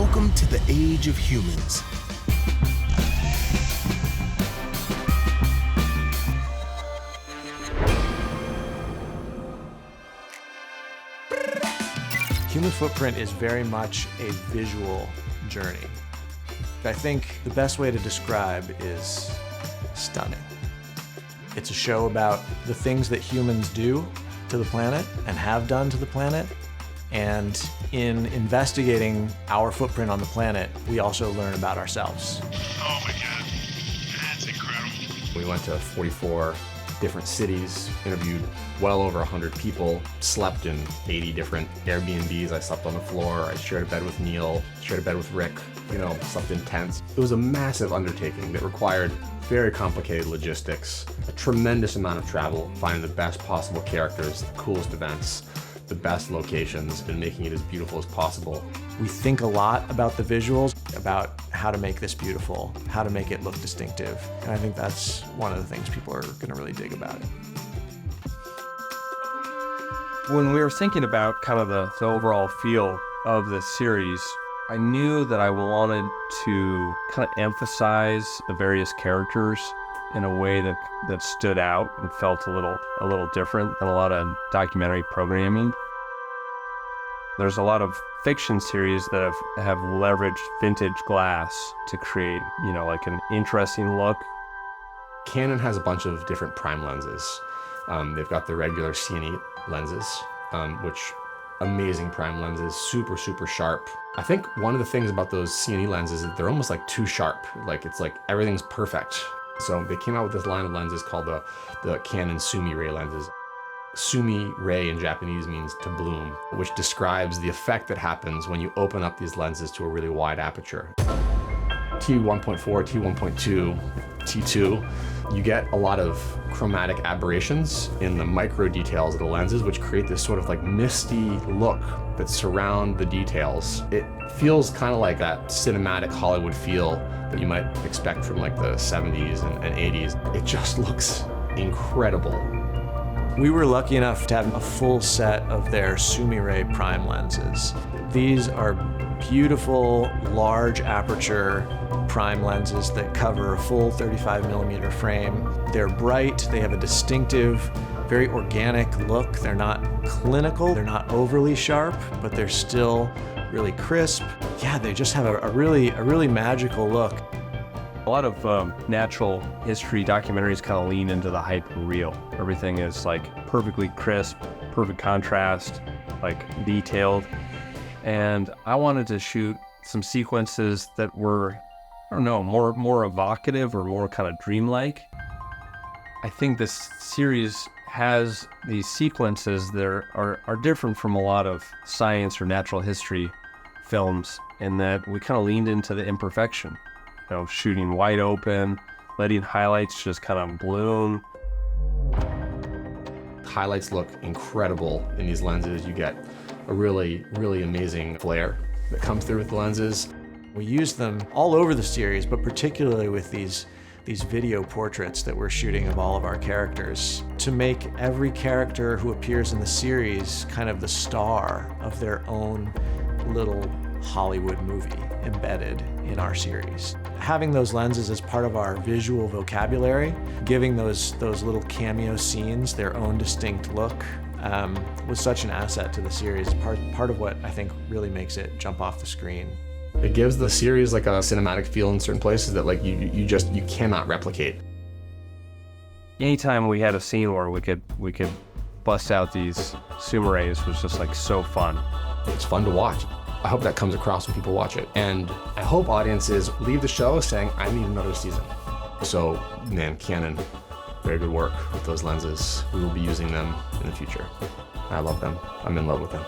Welcome to the age of humans. Human footprint is very much a visual journey. I think the best way to describe is stunning. It's a show about the things that humans do to the planet and have done to the planet. And in investigating our footprint on the planet, we also learn about ourselves. Oh my God, that's incredible. We went to 44 different cities, interviewed well over 100 people, slept in 80 different Airbnbs. I slept on the floor, I shared a bed with Neil, shared a bed with Rick, slept in tents. It was a massive undertaking that required very complicated logistics, a tremendous amount of travel, finding the best possible characters, the coolest events, the best locations, and making it as beautiful as possible. We think a lot about the visuals, about how to make this beautiful, how to make it look distinctive. And I think that's one of the things people are gonna really dig about it. When we were thinking about kind of the overall feel of the series, I knew that I wanted to kind of emphasize the various characters in a way that stood out and felt a little different than a lot of documentary programming. There's a lot of fiction series that have leveraged vintage glass to create, like an interesting look. Canon has a bunch of different prime lenses. They've got the regular C&E lenses, which amazing prime lenses, super, super sharp. I think one of the things about those C&E lenses is that they're almost like too sharp. It's like everything's perfect. So they came out with this line of lenses called the Canon Sumire lenses. Sumire in Japanese means to bloom, which describes the effect that happens when you open up these lenses to a really wide aperture. T1.4, T1.2, T2, you get a lot of chromatic aberrations in the micro details of the lenses, which create this sort of like misty look that surround the details. It feels kind of like that cinematic Hollywood feel that you might expect from like the 70s and 80s. It just looks incredible. We were lucky enough to have a full set of their Sumire Prime lenses. These are beautiful, large aperture prime lenses that cover a full 35mm frame. They're bright, they have a distinctive, very organic look. They're not clinical, they're not overly sharp, but they're still really crisp. Yeah, they just have a really magical look. A lot of natural history documentaries kind of lean into the hyper-real. Everything is like perfectly crisp, perfect contrast, like detailed. And I wanted to shoot some sequences that were, I don't know, more evocative or more kind of dreamlike. I think this series has these sequences that are different from a lot of science or natural history films, in that we kind of leaned into the imperfection. Shooting wide open, letting highlights just kind of bloom. Highlights look incredible in these lenses. You get a really, really amazing flare that comes through with the lenses. We use them all over the series, but particularly with these video portraits that we're shooting of all of our characters, to make every character who appears in the series kind of the star of their own little Hollywood movie embedded in our series. Having those lenses as part of our visual vocabulary, giving those little cameo scenes their own distinct look, was such an asset to the series. Part of what I think really makes it jump off the screen. It gives the series like a cinematic feel in certain places that like you cannot replicate. Anytime we had a scene where we could bust out these Sumires was just like so fun. It's fun to watch. I hope that comes across when people watch it. And I hope audiences leave the show saying, I need another season. So, man, Canon, very good work with those lenses. We will be using them in the future. I love them. I'm in love with them.